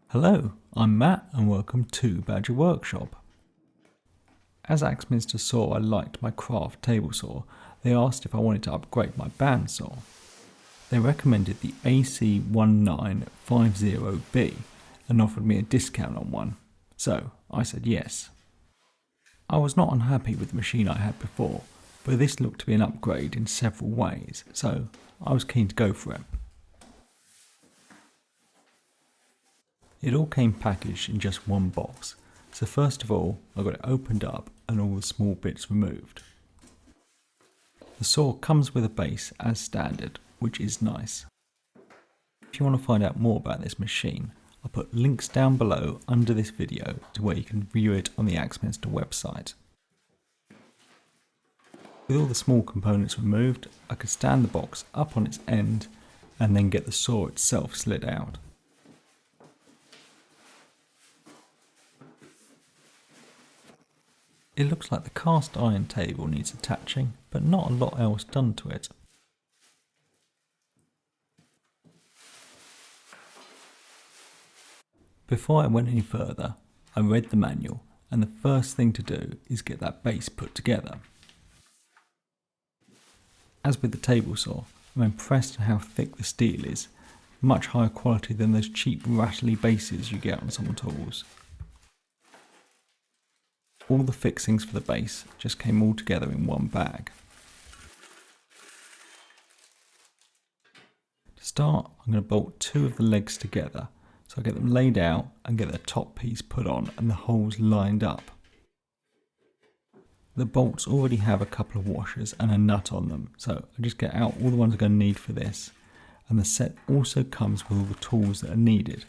Hello, I'm Matt and welcome to Badger Workshop. As Axminster saw I liked my craft table saw, they asked if I wanted to upgrade my bandsaw. They recommended the AC1950B and offered me a discount on one, so I said yes. I was not unhappy with the machine I had before, but this looked to be an upgrade in several ways, so I was keen to go for it. It all came packaged in just one box, so first of all I got it opened up and all the small bits removed. The saw comes with a base as standard, which is nice. If you want to find out more about this machine, I'll put links down below under this video to where you can view it on the Axminster website. With all the small components removed, I could stand the box up on its end and then get the saw itself slid out. It looks like the cast iron table needs attaching, but not a lot else done to it. Before I went any further, I read the manual, and the first thing to do is get that base put together. As with the table saw, I'm impressed at how thick the steel is, much higher quality than those cheap rattly bases you get on some tools. All the fixings for the base just came all together in one bag. To start, I'm going to bolt two of the legs together so I get them laid out and get the top piece put on and the holes lined up. The bolts already have a couple of washers and a nut on them, so I just get out all the ones I'm going to need for this, and the set also comes with all the tools that are needed,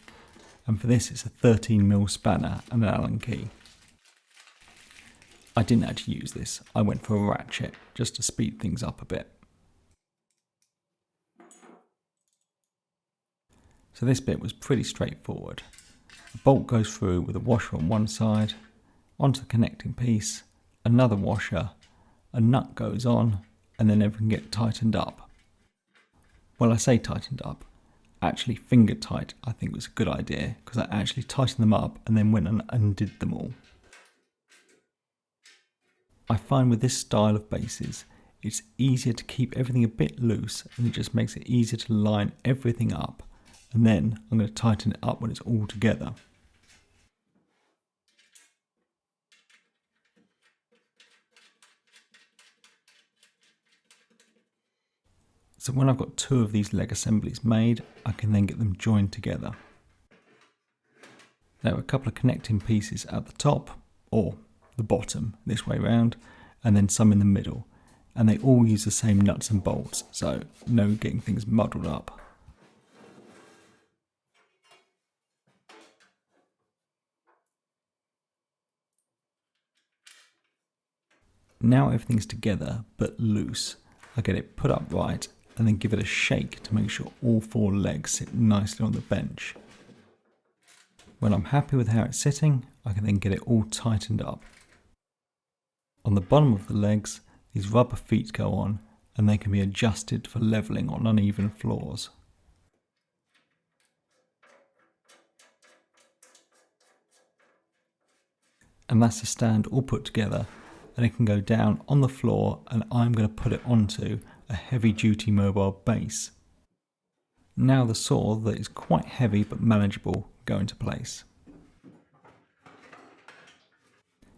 and for this it's a 13mm spanner and an Allen key. I didn't actually use this, I went for a ratchet just to speed things up a bit. So this bit was pretty straightforward. The bolt goes through with a washer on one side, onto the connecting piece, another washer, a nut goes on, and then everything gets tightened up. Well, I say tightened up, actually finger tight I think was a good idea because I actually tightened them up and then went and undid them all. I find with this style of bases, it's easier to keep everything a bit loose and it just makes it easier to line everything up, and then I'm going to tighten it up when it's all together. So when I've got two of these leg assemblies made, I can then get them joined together. There are a couple of connecting pieces at the top, or the bottom this way round, and then some in the middle, and they all use the same nuts and bolts, so no getting things muddled up. Now everything's together but loose, I get it put up right and then give it a shake to make sure all four legs sit nicely on the bench. When I'm happy with how it's sitting, I can then get it all tightened up. On the bottom of the legs, these rubber feet go on and they can be adjusted for levelling on uneven floors. And that's the stand all put together, and it can go down on the floor and I'm going to put it onto a heavy duty mobile base. Now the saw that is quite heavy but manageable go into place.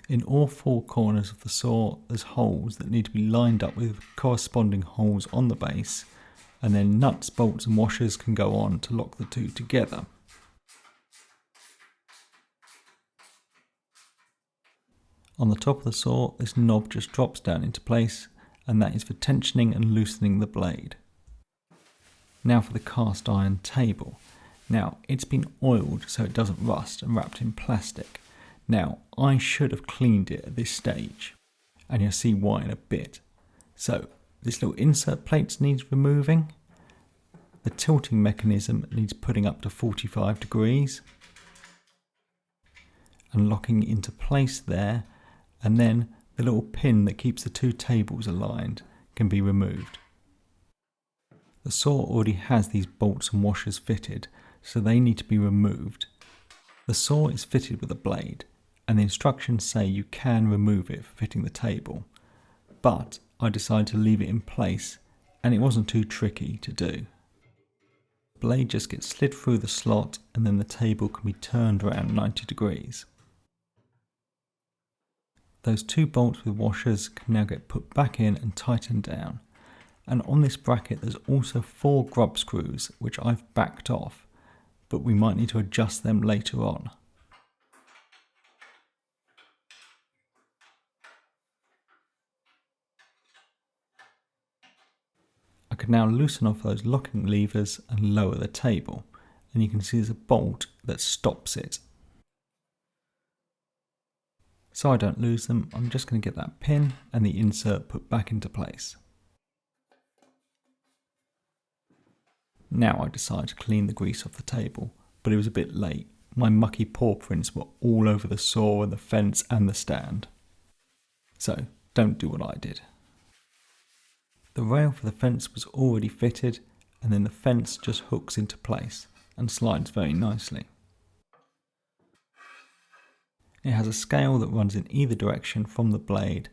In all four corners of the saw there's holes that need to be lined up with corresponding holes on the base, and then nuts, bolts and washers can go on to lock the two together. On the top of the saw this knob just drops down into place, and that is for tensioning and loosening the blade. Now for the cast iron table. Now it's been oiled so it doesn't rust and wrapped in plastic. Now, I should have cleaned it at this stage, and you'll see why in a bit. So, this little insert plate needs removing, the tilting mechanism needs putting up to 45 degrees, and locking into place there, and then the little pin that keeps the two tables aligned can be removed. The saw already has these bolts and washers fitted, so they need to be removed. The saw is fitted with a blade, and the instructions say you can remove it for fitting the table, but I decided to leave it in place and it wasn't too tricky to do. The blade just gets slid through the slot and then the table can be turned around 90 degrees. Those two bolts with washers can now get put back in and tightened down, and on this bracket there's also 4 grub screws which I've backed off, but we might need to adjust them later on. I can now loosen off those locking levers and lower the table, and you can see there's a bolt that stops it. So I don't lose them, I'm just going to get that pin and the insert put back into place. Now I decide to clean the grease off the table, but it was a bit late. My mucky paw prints were all over the saw and the fence and the stand. So don't do what I did. The rail for the fence was already fitted, and then the fence just hooks into place and slides very nicely. It has a scale that runs in either direction from the blade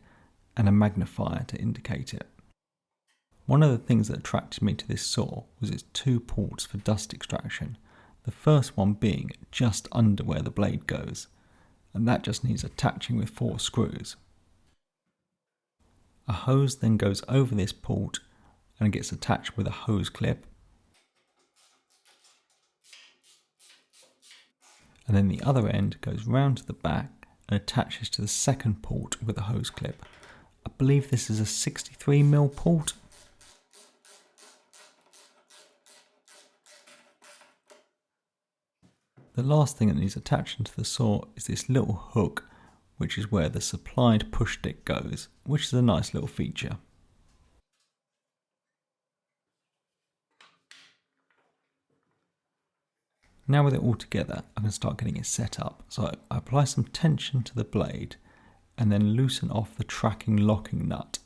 and a magnifier to indicate it. One of the things that attracted me to this saw was its 2 ports for dust extraction, the first one being just under where the blade goes, and that just needs attaching with 4 screws. A hose then goes over this port and gets attached with a hose clip, and then the other end goes round to the back and attaches to the second port with a hose clip. I believe this is a 63mm port. The last thing that needs attaching to the saw is this little hook, which is where the supplied push stick goes, which is a nice little feature. Now with it all together, I can start getting it set up. So I apply some tension to the blade and then loosen off the tracking locking nut.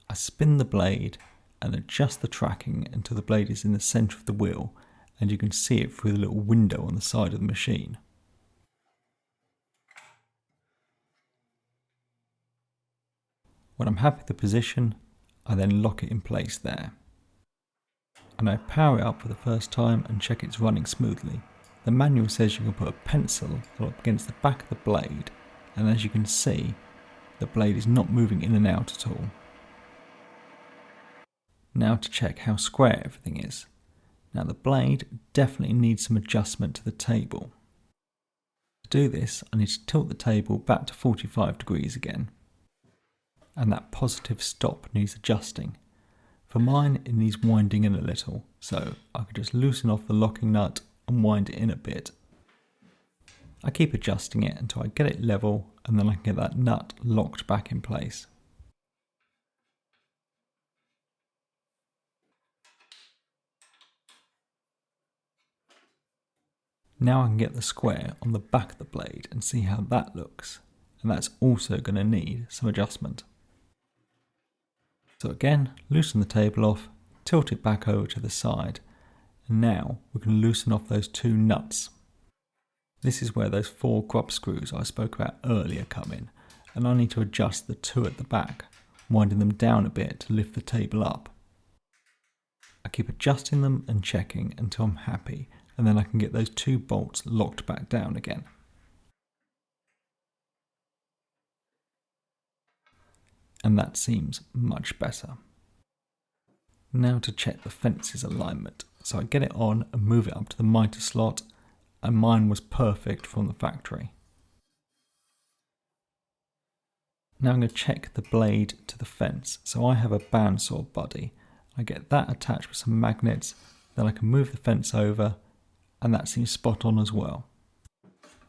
I spin the blade and adjust the tracking until the blade is in the centre of the wheel and you can see it through the little window on the side of the machine. When I'm happy with the position, I then lock it in place there. And I power it up for the first time and check it's running smoothly. The manual says you can put a pencil up against the back of the blade, and as you can see, the blade is not moving in and out at all. Now to check how square everything is. Now the blade definitely needs some adjustment to the table. To do this, I need to tilt the table back to 45 degrees again. And that positive stop needs adjusting. For mine, it needs winding in a little, so I could just loosen off the locking nut and wind it in a bit. I keep adjusting it until I get it level, and then I can get that nut locked back in place. Now I can get the square on the back of the blade and see how that looks, and that's also going to need some adjustment. So again, loosen the table off, tilt it back over to the side, and now we can loosen off those 2 nuts. This is where those 4 grub screws I spoke about earlier come in, and I need to adjust the 2 at the back, winding them down a bit to lift the table up. I keep adjusting them and checking until I'm happy, and then I can get those 2 bolts locked back down again. And that seems much better. Now to check the fence's alignment. So I get it on and move it up to the mitre slot, and mine was perfect from the factory. Now I'm going to check the blade to the fence. So I have a bandsaw buddy. I get that attached with some magnets, then I can move the fence over, and that seems spot on as well.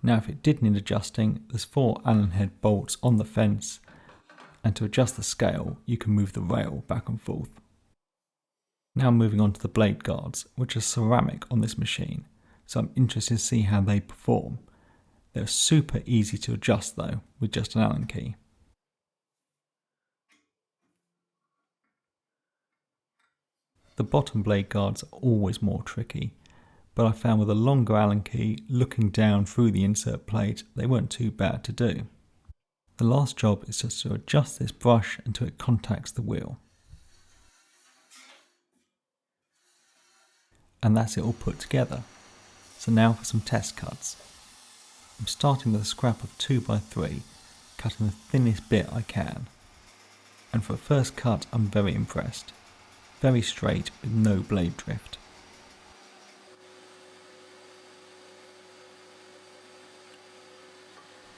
Now if it did need adjusting, there's 4 Allen head bolts on the fence, and to adjust the scale, you can move the rail back and forth. Now moving on to the blade guards, which are ceramic on this machine, so I'm interested to see how they perform. They're super easy to adjust though, with just an Allen key. The bottom blade guards are always more tricky, but I found with a longer Allen key, looking down through the insert plate, they weren't too bad to do. The last job is just to adjust this brush until it contacts the wheel. And that's it all put together. So now for some test cuts. I'm starting with a scrap of 2x3, cutting the thinnest bit I can. And for a first cut, I'm very impressed. Very straight with no blade drift.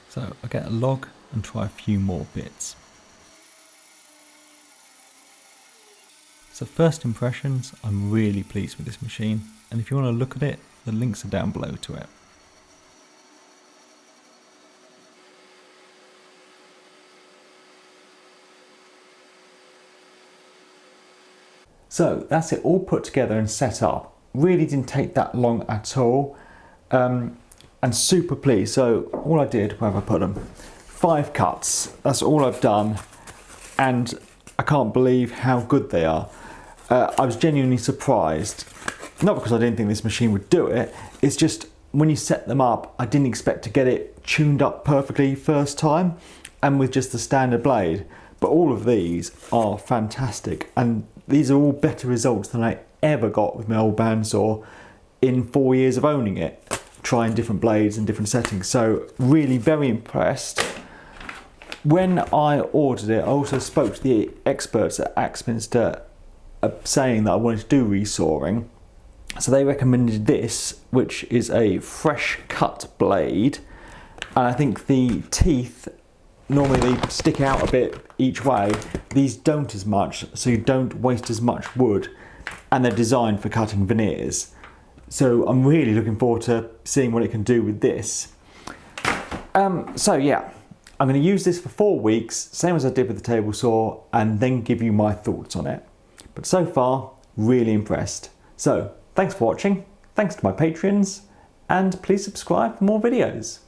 So I get a log and try a few more bits. So first impressions, I'm really pleased with this machine, and if you want to look at it, the links are down below to it. So that's it all put together and set up. Really didn't take that long at all, and super pleased. So all I did, where have I put them? 5 cuts, that's all I've done, and I can't believe how good they are. I was genuinely surprised, not because I didn't think this machine would do it, it's just when you set them up, I didn't expect to get it tuned up perfectly first time, and with just the standard blade. But all of these are fantastic, and these are all better results than I ever got with my old bandsaw in 4 years of owning it, trying different blades and different settings. So really very impressed. When I ordered it, I also spoke to the experts at AXMINSTER saying that I wanted to do resawing. So they recommended this, which is a fresh cut blade. And I think the teeth, normally they stick out a bit each way. These don't as much, so you don't waste as much wood, and they're designed for cutting veneers. So I'm really looking forward to seeing what it can do with this. So yeah, I'm going to use this for 4 weeks, same as I did with the table saw, and then give you my thoughts on it. But so far, really impressed. So thanks for watching, thanks to my patrons, and please subscribe for more videos.